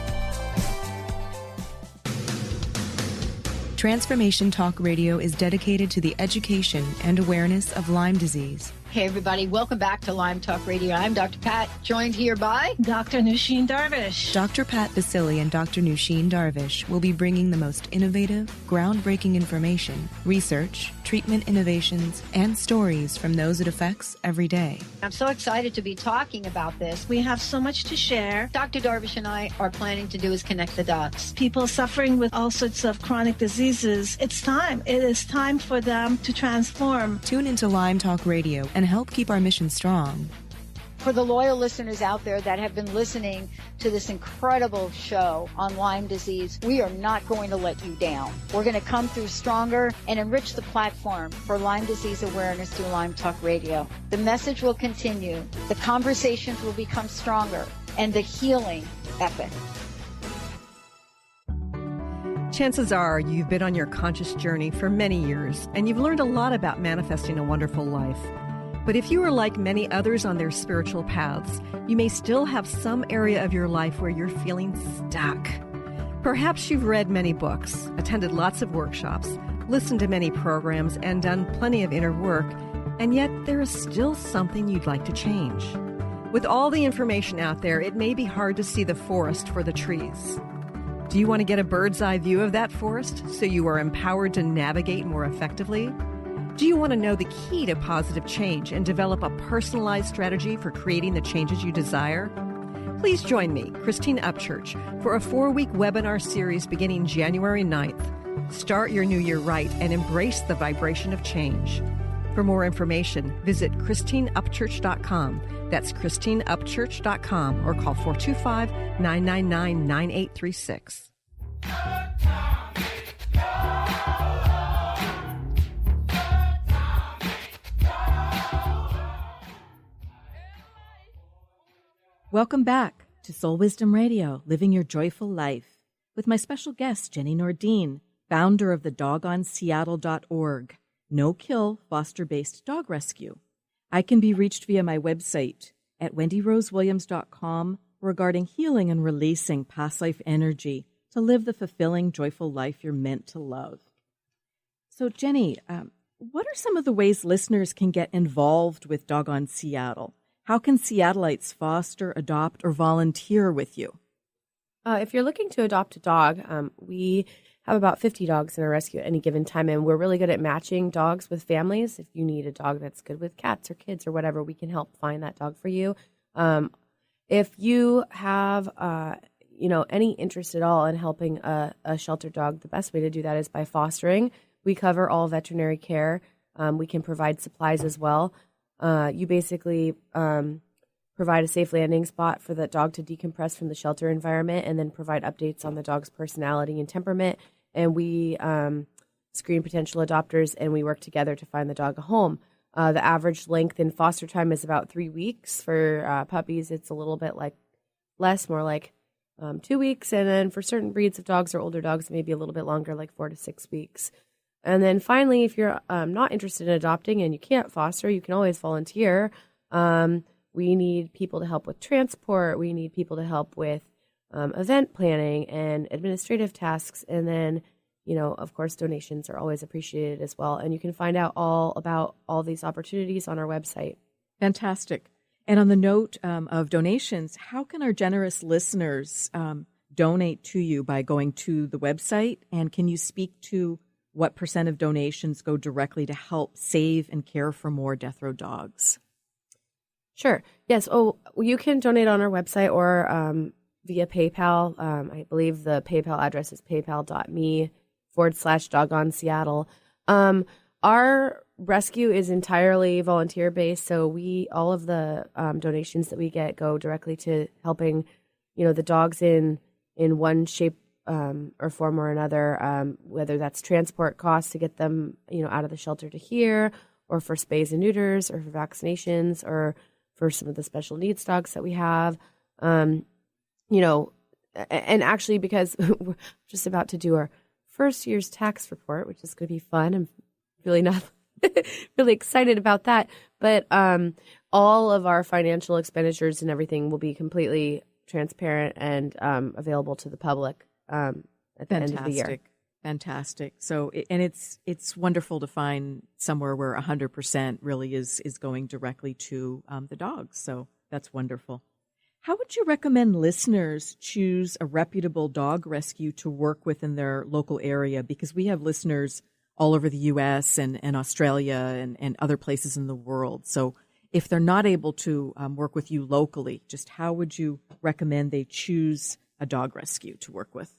Transformation Talk Radio is dedicated to the education and awareness of Lyme disease. Hey, everybody. Welcome back to Lyme Talk Radio. I'm Dr. Pat, joined here by Dr. Nusheen Darvish. Dr. Pat Basili and Dr. Nusheen Darvish will be bringing the most innovative, groundbreaking information, research, treatment innovations, and stories from those it affects every day. I'm so excited to be talking about this. We have so much to share. Dr. Darvish and I are planning to do is connect the dots. People suffering with all sorts of chronic diseases, it's time. It is time for them to transform. Tune into Lyme Talk Radio and help keep our mission strong. For the loyal listeners out there that have been listening to this incredible show on Lyme disease, we are not going to let you down. We're going to come through stronger and enrich the platform for Lyme disease awareness through Lyme Talk Radio. The message will continue, the conversations will become stronger, and the healing epic. Chances are you've been on your conscious journey for many years, and you've learned a lot about manifesting a wonderful life. But if you are like many others on their spiritual paths, you may still have some area of your life where you're feeling stuck. Perhaps you've read many books, attended lots of workshops, listened to many programs, and done plenty of inner work, and yet there is still something you'd like to change. With all the information out there, it may be hard to see the forest for the trees. Do you want to get a bird's eye view of that forest so you are empowered to navigate more effectively? Do you want to know the key to positive change and develop a personalized strategy for creating the changes you desire? Please join me, Christine Upchurch, for a 4-week webinar series beginning January 9th. Start your new year right and embrace the vibration of change. For more information, visit ChristineUpchurch.com. That's ChristineUpchurch.com or call 425-999-9836. Welcome back to Soul Wisdom Radio, Living Your Joyful Life, with my special guest, Jenny Nordine, founder of the DogOnSeattle.org, no-kill, foster-based dog rescue. I can be reached via my website at wendyrosewilliams.com regarding healing and releasing past life energy to live the fulfilling, joyful life you're meant to love. So, Jenny, what are some of the ways listeners can get involved with Dog on Seattle? How can Seattleites foster, adopt, or volunteer with you? If you're looking to adopt a dog, we have about 50 dogs in our rescue at any given time, and we're really good at matching dogs with families. If you need a dog that's good with cats or kids or whatever, we can help find that dog for you. If you have any interest at all in helping a shelter dog, the best way to do that is by fostering. We cover all veterinary care. We can provide supplies as well. You basically provide a safe landing spot for the dog to decompress from the shelter environment and then provide updates on the dog's personality and temperament. And we screen potential adopters, and we work together to find the dog a home. The average length in foster time is about 3 weeks. For puppies, it's a little bit less, more like 2 weeks. And then for certain breeds of dogs or older dogs, maybe a little bit longer, like 4 to 6 weeks. And then finally, if you're not interested in adopting and you can't foster, you can always volunteer. We need people to help with transport. We need people to help with event planning and administrative tasks. And then, of course, donations are always appreciated as well. And you can find out all about all these opportunities on our website. Fantastic. And on the note of donations, how can our generous listeners donate to you by going to the website? And can you speak to what % of donations go directly to help save and care for more death row dogs? Sure. Yes. Oh, you can donate on our website or via PayPal. I believe the PayPal address is paypal.me/DogOnSeattle. Our rescue is entirely volunteer based, so all of the donations that we get go directly to helping, the dogs in one shape or form or another, whether that's transport costs to get them, out of the shelter to here, or for spays and neuters, or for vaccinations, or for some of the special needs dogs that we have. And actually, because we're just about to do our first year's tax report, which is going to be fun. I'm really not really excited about that. But all of our financial expenditures and everything will be completely transparent and available to the public at the end of the year. Fantastic. So, and it's wonderful to find somewhere where 100% really is going directly to the dogs. So that's wonderful. How would you recommend listeners choose a reputable dog rescue to work with in their local area? Because we have listeners all over the U.S. and Australia and other places in the world. So if they're not able to work with you locally, just how would you recommend they choose a dog rescue to work with?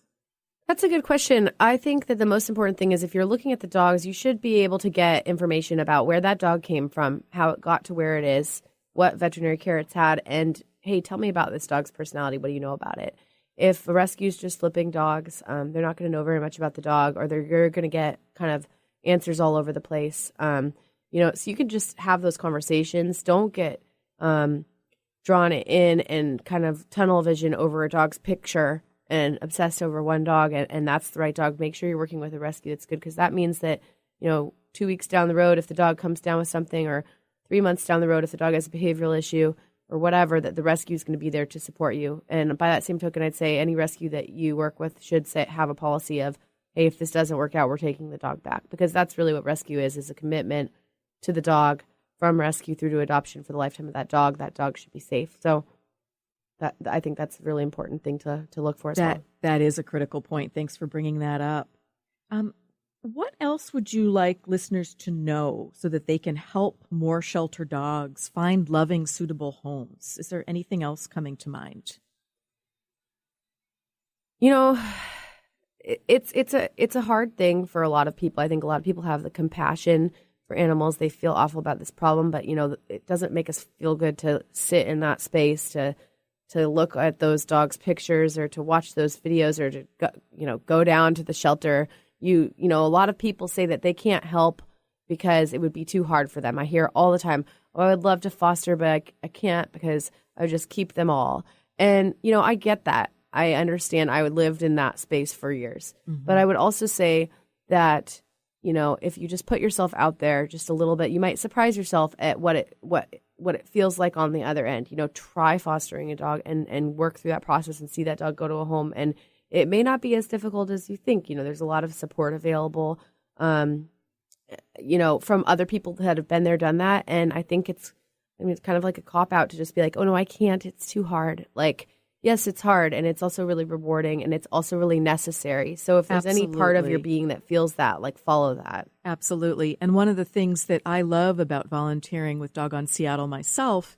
That's a good question. I think that the most important thing is if you're looking at the dogs, you should be able to get information about where that dog came from, how it got to where it is, what veterinary care it's had, and hey, tell me about this dog's personality. What do you know about it? If a rescue is just flipping dogs, they're not going to know very much about the dog, or you're going to get kind of answers all over the place. So you can just have those conversations. Don't get drawn in and kind of tunnel vision over a dog's picture and obsessed over one dog, and that's the right dog. Make sure you're working with a rescue that's good, because that means that, 2 weeks down the road, if the dog comes down with something, or 3 months down the road, if the dog has a behavioral issue or whatever, that the rescue is going to be there to support you. And by that same token, I'd say any rescue that you work with should have a policy of, hey, if this doesn't work out, we're taking the dog back, because that's really what rescue is a commitment to the dog from rescue through to adoption for the lifetime of that dog. That dog should be safe. So I think that's a really important thing to look for as well. That is a critical point. Thanks for bringing that up. What else would you like listeners to know so that they can help more shelter dogs find loving, suitable homes? Is there anything else coming to mind? It's a hard thing for a lot of people. I think a lot of people have the compassion for animals. They feel awful about this problem, but it doesn't make us feel good to sit in that space to look at those dogs' pictures, or to watch those videos, or to go down to the shelter. A lot of people say that they can't help because it would be too hard for them. I hear all the time, "Oh, I would love to foster, but I can't because I would just keep them all." And I get that. I understand. I lived in that space for years. Mm-hmm. But I would also say that, if you just put yourself out there just a little bit, you might surprise yourself at what it feels like on the other end. Try fostering a dog and work through that process and see that dog go to a home. And it may not be as difficult as you think. There's a lot of support available, from other people that have been there, done that. And I think it's kind of like a cop out to just be like, "Oh no, I can't. It's too hard." Like, yes, it's hard, and it's also really rewarding, and it's also really necessary. So if there's any part of your being that feels that, follow that. Absolutely. And one of the things that I love about volunteering with Doggone Seattle myself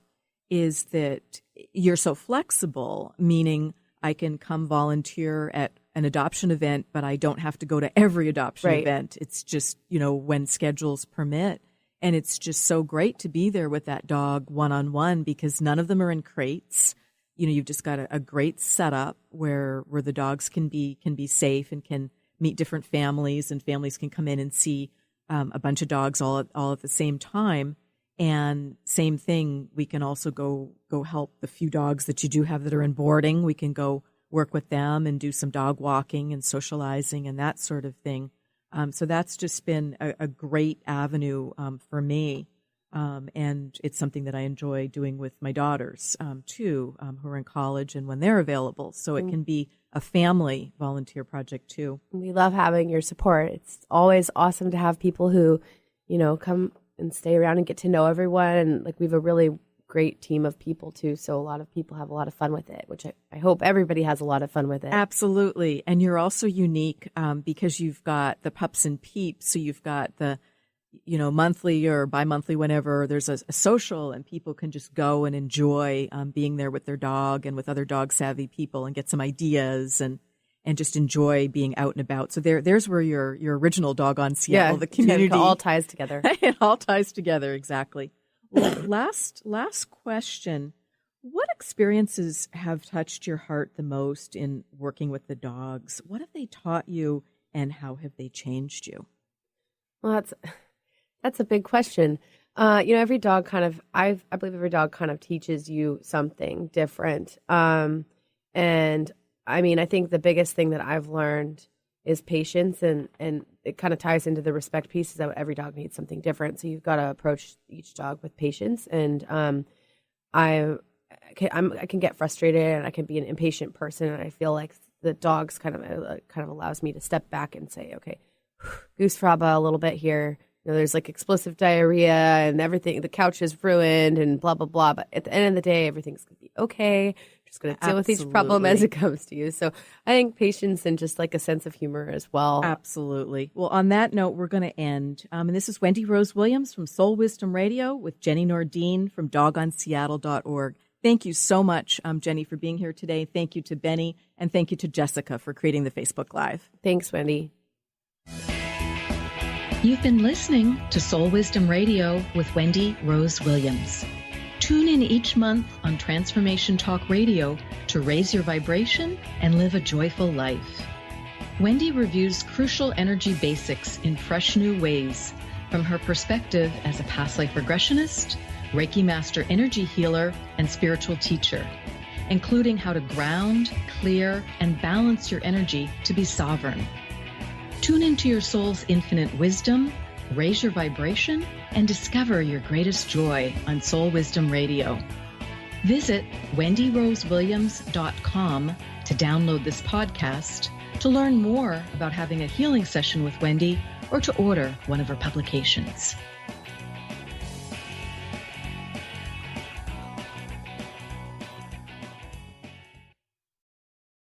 is that you're so flexible, meaning I can come volunteer at an adoption event, but I don't have to go to every adoption event. It's just, when schedules permit. And it's just so great to be there with that dog one-on-one, because none of them are in crates. You've just got a great setup where the dogs can be safe and can meet different families, and families can come in and see a bunch of dogs all at the same time. And same thing, we can also go help the few dogs that you do have that are in boarding. We can go work with them and do some dog walking and socializing and that sort of thing. So that's just been a great avenue for me. And it's something that I enjoy doing with my daughters, too, who are in college and when they're available. So it can be a family volunteer project, too. We love having your support. It's always awesome to have people who, come and stay around and get to know everyone. And we have a really great team of people, too. So a lot of people have a lot of fun with it, which I hope everybody has a lot of fun with it. Absolutely. And you're also unique because you've got the pups and peeps. So you've got the monthly or bi-monthly, whenever there's a social, and people can just go and enjoy being there with their dog and with other dog savvy people and get some ideas and just enjoy being out and about. So there's where your original Doggone Seattle, the community, it all ties together. It all ties together, exactly. Well, last question. What experiences have touched your heart the most in working with the dogs? What have they taught you, and how have they changed you? Well, that's a big question. Every dog I believe every dog kind of teaches you something different. And I mean, I think the biggest thing that I've learned is patience, and it kind of ties into the respect piece, is that every dog needs something different. So you've got to approach each dog with patience. And I can get frustrated, and I can be an impatient person, and I feel like the dogs kind of allows me to step back and say, okay, goose fraba a little bit here. There's like explosive diarrhea and everything. The couch is ruined and blah, blah, blah. But at the end of the day, everything's going to be okay. I'm just going to deal with each problem as it comes to you. So I think patience and just like a sense of humor as well. Absolutely. Well, on that note, we're going to end. And this is Wendy Rose Williams from Soul Wisdom Radio with Jenny Nordine from dogonseattle.org. Thank you so much, Jenny, for being here today. Thank you to Benny, and thank you to Jessica for creating the Facebook Live. Thanks, Wendy. You've been listening to Soul Wisdom Radio with Wendy Rose Williams. Tune in each month on Transformation Talk Radio to raise your vibration and live a joyful life. Wendy reviews crucial energy basics in fresh new ways from her perspective as a past life regressionist, Reiki Master energy healer, and spiritual teacher, including how to ground, clear, and balance your energy to be sovereign. Tune into your soul's infinite wisdom, raise your vibration, and discover your greatest joy on Soul Wisdom Radio. Visit wendyrosewilliams.com to download this podcast, to learn more about having a healing session with Wendy, or to order one of her publications.